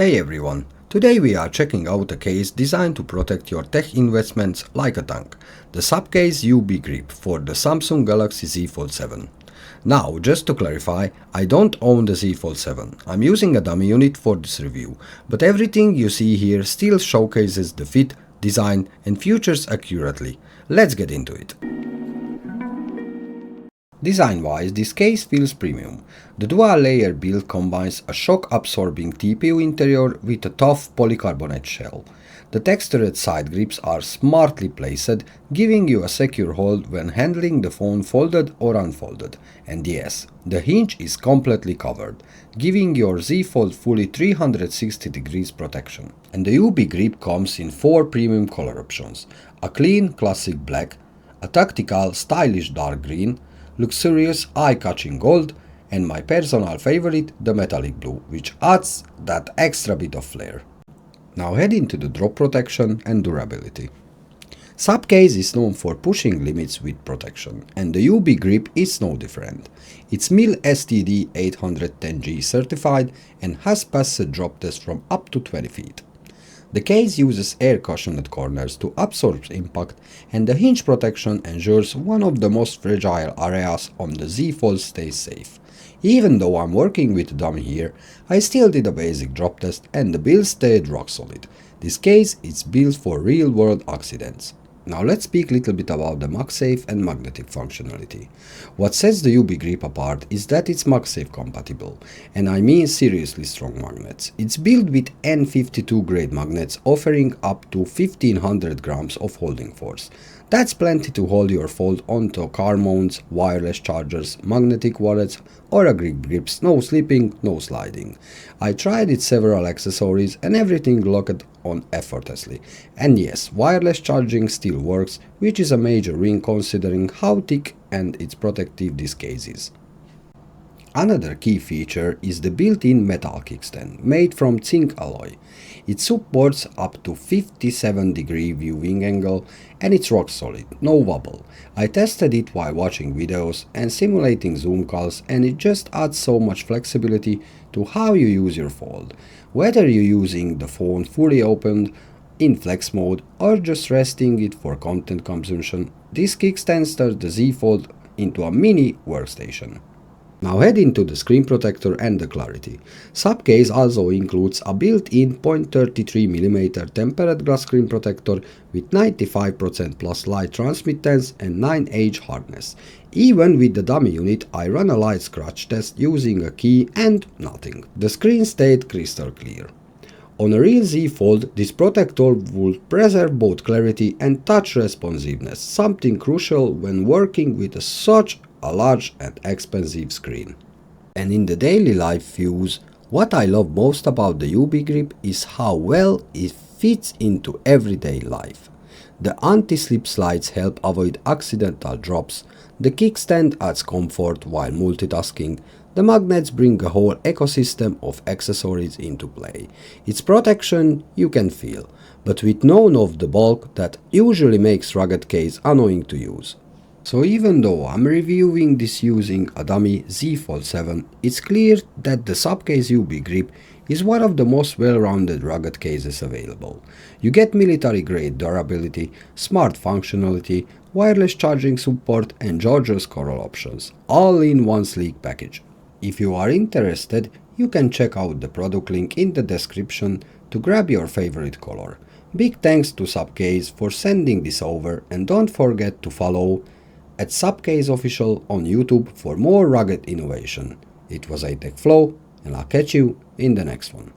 Hey everyone, today we are checking out a case designed to protect your tech investments like a tank, the SUPCASE UB Grip for the Samsung Galaxy Z Fold 7. Now, just to clarify, I don't own the Z Fold 7, I'm using a dummy unit for this review, but everything you see here still showcases the fit, design and features accurately. Let's get into it. Design-wise, this case feels premium. The dual-layer build combines a shock-absorbing TPU interior with a tough polycarbonate shell. The textured side grips are smartly placed, giving you a secure hold when handling the phone folded or unfolded. And yes, the hinge is completely covered, giving your Z Fold fully 360 degrees protection. And the UB Grip comes in 4 premium color options: a clean classic black, a tactical stylish dark green, luxurious eye-catching gold, and my personal favorite, the metallic blue, which adds that extra bit of flair. Now head into the drop protection and durability. SUPCASE is known for pushing limits with protection, and the UB Grip is no different. It's MIL STD 810G certified and has passed a drop test from up to 20 feet. The case uses air-cushioned corners to absorb impact, and the hinge protection ensures one of the most fragile areas on the Z Fold stays safe. Even though I'm working with a dummy here, I still did a basic drop test and the build stayed rock solid. This case is built for real-world accidents. Now let's speak a little bit about the Magsafe and magnetic functionality. What sets the UB Grip apart is that it's Magsafe compatible, and I mean seriously strong magnets. It's built with N52 grade magnets offering up to 1500 grams of holding force. That's plenty to hold your fold onto car mounts, wireless chargers, magnetic wallets, or a grip grips, no slipping, no sliding. I tried it several accessories and everything locked on effortlessly. And yes, wireless charging still works, which is a major win considering how thick and its protective this case is. Another key feature is the built-in metal kickstand, made from zinc alloy. It supports up to 57-degree viewing angle and it's rock solid, no wobble. I tested it while watching videos and simulating Zoom calls, and it just adds so much flexibility to how you use your fold. Whether you're using the phone fully opened, in flex mode, or just resting it for content consumption, this kickstand turns the Z Fold into a mini workstation. Now head into the screen protector and the clarity. SUPCASE also includes a built-in 0.33mm tempered glass screen protector with 95% plus light transmittance and 9H hardness. Even with the dummy unit, I ran a light scratch test using a key and nothing. The screen stayed crystal clear. On a real Z Fold, this protector will preserve both clarity and touch responsiveness, something crucial when working with such a large and expensive screen. And in the daily life use, what I love most about the UB Grip is how well it fits into everyday life. The anti-slip slides help avoid accidental drops, the kickstand adds comfort while multitasking, the magnets bring a whole ecosystem of accessories into play. Its protection you can feel, but with none of the bulk that usually makes rugged case annoying to use. So even though I'm reviewing this using a dummy Z Fold 7, it's clear that the SUPCASE UB Grip is one of the most well-rounded rugged cases available. You get military-grade durability, smart functionality, wireless charging support and gorgeous coral options, all in one sleek package. If you are interested, you can check out the product link in the description to grab your favorite color. Big thanks to SUPCASE for sending this over, and don't forget to follow at SUPCASE Official on YouTube for more rugged innovation. It was a Tech Flow, and I'll catch you in the next one.